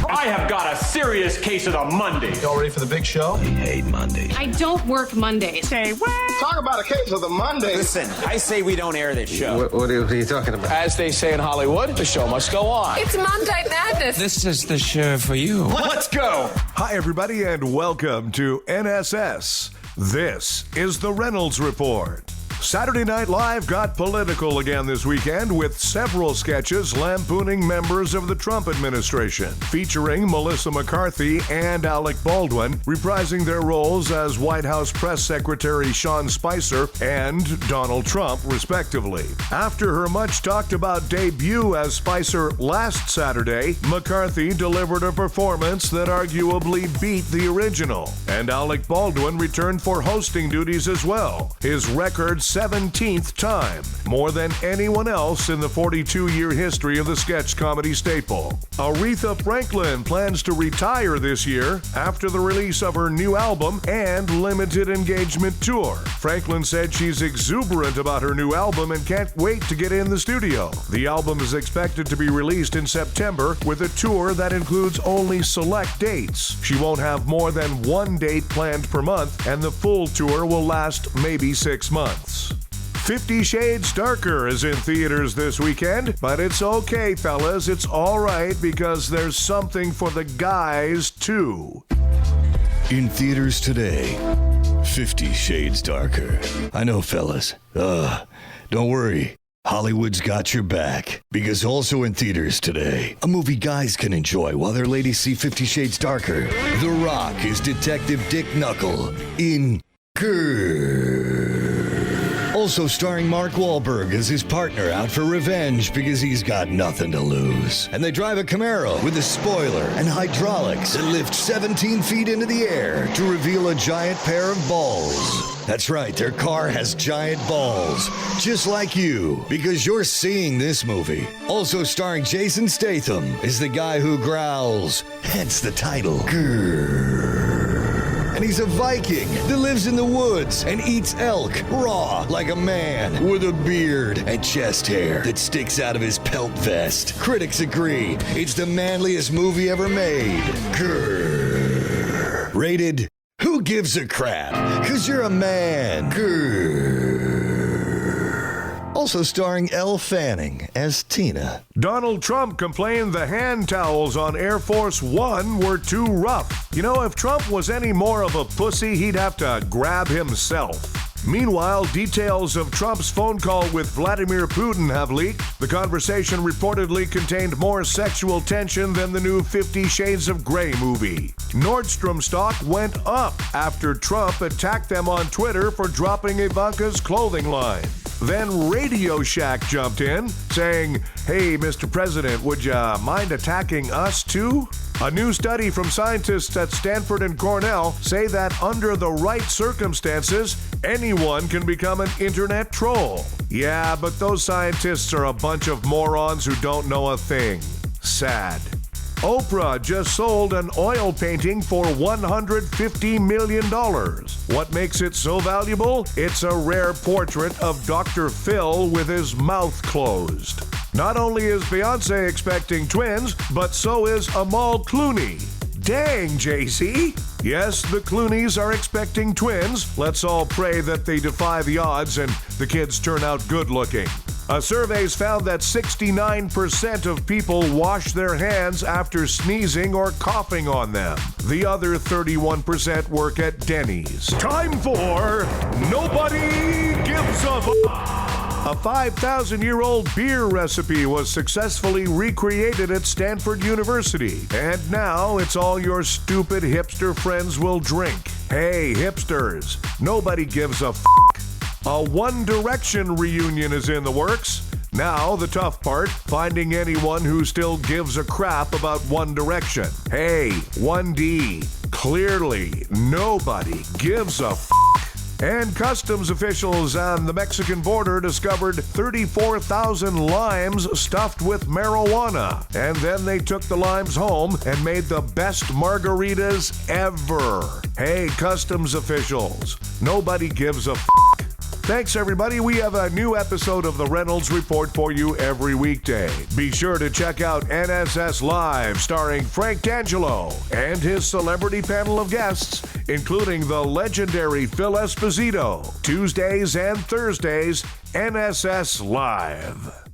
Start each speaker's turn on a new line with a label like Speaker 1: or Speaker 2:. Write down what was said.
Speaker 1: I have got a serious case of the Mondays.
Speaker 2: Y'all ready for the big show?
Speaker 3: I hate Mondays.
Speaker 4: I don't work Mondays.
Speaker 1: Say what?
Speaker 5: Talk about a case of the Mondays.
Speaker 6: Listen, I say we don't air this show.
Speaker 3: What are you talking about?
Speaker 2: As they say in Hollywood, the show must go on.
Speaker 4: It's Monday Madness.
Speaker 7: This is the show for you.
Speaker 1: Let's go.
Speaker 8: Hi, everybody, and welcome to NSS. This is the Reynolds Report. Saturday Night Live got political again this weekend with several sketches lampooning members of the Trump administration, featuring Melissa McCarthy and Alec Baldwin reprising their roles as White House Press Secretary Sean Spicer and Donald Trump, respectively. After her much-talked-about debut as Spicer last Saturday, McCarthy delivered a performance that arguably beat the original, and Alec Baldwin returned for hosting duties as well, his record 17th time, more than anyone else in the 42-year history of the sketch comedy staple. Aretha Franklin plans to retire this year after the release of her new album and limited engagement tour. Franklin said she's exuberant about her new album and can't wait to get in the studio. The album is expected to be released in September with a tour that includes only select dates. She won't have more than one date planned per month, and the full tour will last maybe 6 months. 50 Shades Darker is in theaters this weekend, but it's okay, fellas. It's all right because there's something for the guys, too.
Speaker 9: In theaters today, 50 Shades Darker. I know, fellas. Don't worry. Hollywood's got your back. Because also in theaters today, a movie guys can enjoy while their ladies see 50 Shades Darker. The Rock is Detective Dick Knuckle in Grrr. Also starring Mark Wahlberg as his partner out for revenge because he's got nothing to lose. And they drive a Camaro with a spoiler and hydraulics that lift 17 feet into the air to reveal a giant pair of balls. That's right, their car has giant balls, just like you, because you're seeing this movie. Also starring Jason Statham is the guy who growls, hence the title, Grrr. And he's a Viking that lives in the woods and eats elk raw like a man with a beard and chest hair that sticks out of his pelt vest. Critics agree it's the manliest movie ever made. Grrr. Rated, who gives a crap? 'Cause you're a man. Grrr. Also starring Elle Fanning as Tina.
Speaker 8: Donald Trump complained the hand towels on Air Force One were too rough. You know, if Trump was any more of a pussy, he'd have to grab himself. Meanwhile, details of Trump's phone call with Vladimir Putin have leaked. The conversation reportedly contained more sexual tension than the new 50 Shades of Grey movie. Nordstrom stock went up after Trump attacked them on Twitter for dropping Ivanka's clothing line. Then Radio Shack jumped in, saying, "Hey, Mr. President, would you mind attacking us too?" A new study from scientists at Stanford and Cornell say that under the right circumstances, anyone can become an internet troll. Yeah, but those scientists are a bunch of morons who don't know a thing. Sad. Oprah just sold an oil painting for $150 million. What makes it so valuable? It's a rare portrait of Dr. Phil with his mouth closed. Not only is Beyoncé expecting twins, but so is Amal Clooney. Dang, JC. Yes, the Clooneys are expecting twins. Let's all pray that they defy the odds and the kids turn out good looking. A survey's found that 69% of people wash their hands after sneezing or coughing on them. The other 31% work at Denny's. Time for Nobody Gives a A 5,000-year-old beer recipe was successfully recreated at Stanford University. And now it's all your stupid hipster friends will drink. Hey, hipsters, nobody gives a f***. A One Direction reunion is in the works. Now, the tough part, finding anyone who still gives a crap about One Direction. Hey, 1D, clearly nobody gives a f***. And customs officials on the Mexican border discovered 34,000 limes stuffed with marijuana. And then they took the limes home and made the best margaritas ever. Hey, customs officials, nobody gives a f***. Thanks, everybody. We have a new episode of the Reynolds Report for you every weekday. Be sure to check out NSS Live, starring Frank D'Angelo and his celebrity panel of guests, including the legendary Phil Esposito. Tuesdays and Thursdays, NSS Live.